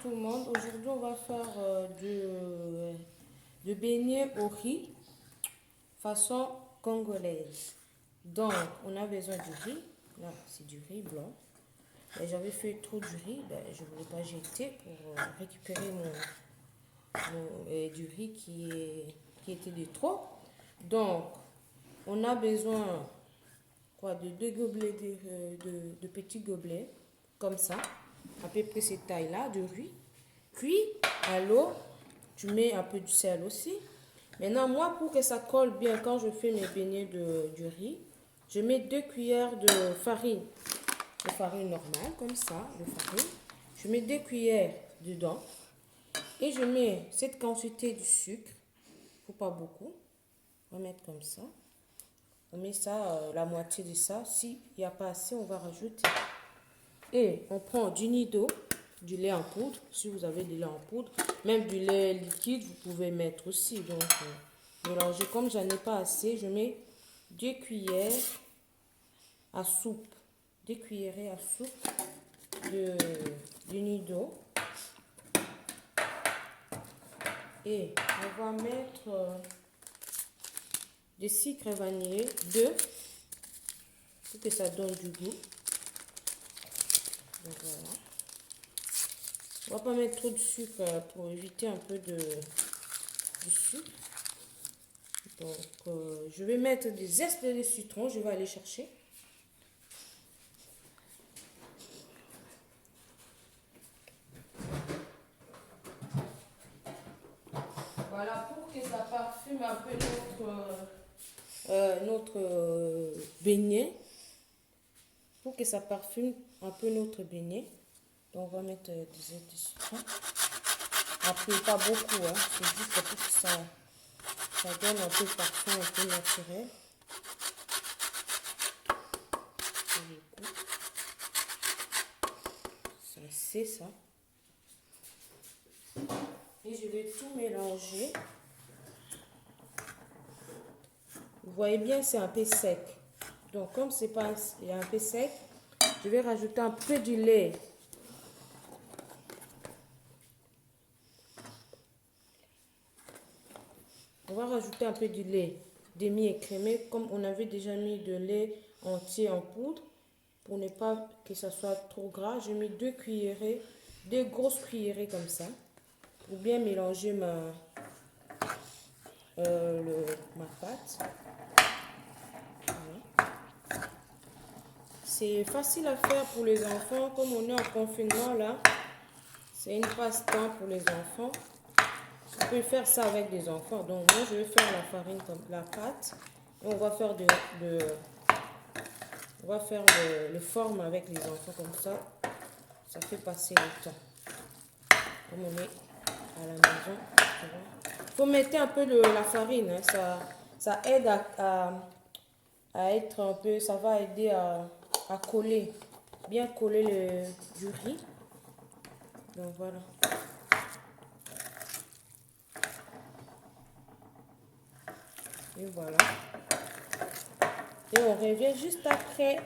tout le monde. Aujourd'hui, on va faire du beignet au riz façon congolaise. Donc, on a besoin du riz. Là, c'est du riz blanc. J'avais fait trop du riz. Je ne voulais pas jeter pour récupérer du riz qui était de trop. Donc, on a besoin de deux gobelets de petits gobelets, comme ça, à peu près cette taille-là, de riz. Puis, à l'eau, tu mets un peu du sel aussi. Maintenant, moi, pour que ça colle bien, quand je fais mes beignets du riz, je mets 2 cuillères de farine normale, comme ça, de farine. Je mets 2 cuillères dedans. Et je mets cette quantité de sucre. Il ne faut pas beaucoup. On va mettre comme ça. On met ça, la moitié de ça. S'il n'y a pas assez, on va rajouter. Et on prend du nido, du lait en poudre. Si vous avez du lait en poudre, même du lait liquide, vous pouvez mettre aussi. Donc, mélanger. Comme j'en ai pas assez, je mets 2 cuillères à soupe. 2 cuillerées à soupe du nido. Et on va mettre du sucre vanillé, 2, pour que ça donne du goût. Donc voilà. On va pas mettre trop de sucre pour éviter un peu du sucre. Donc je vais mettre des zestes de citron, je vais aller chercher. Voilà, pour que ça parfume un peu notre beignet. Pour que ça parfume un peu notre beignet. Donc on va mettre des zestes de citron. Après, pas beaucoup, hein. C'est juste pour que ça donne un peu de parfum un peu naturel. Ça, c'est ça. Et je vais tout mélanger. Vous voyez bien, c'est un peu sec. Donc, comme c'est pas un peu sec, je vais rajouter un peu du lait. On va rajouter un peu du lait demi-écrémé, comme on avait déjà mis de lait entier en poudre. Pour ne pas que ça soit trop gras, je mets 2 cuillerées, 2 grosses cuillerées comme ça, pour bien mélanger ma pâte. Voilà. C'est facile à faire pour les enfants, comme on est en confinement là. C'est une passe-temps pour les enfants. On peut faire ça avec des enfants. Donc moi je vais faire la farine comme la pâte. Et on va faire le forme avec les enfants comme ça. Ça fait passer le temps. Comme on est à la maison. Il faut mettre un peu la farine. Hein. Ça aide à être un peu. Ça va aider à coller. Bien coller du riz. Donc voilà. Et voilà. Et on revient juste après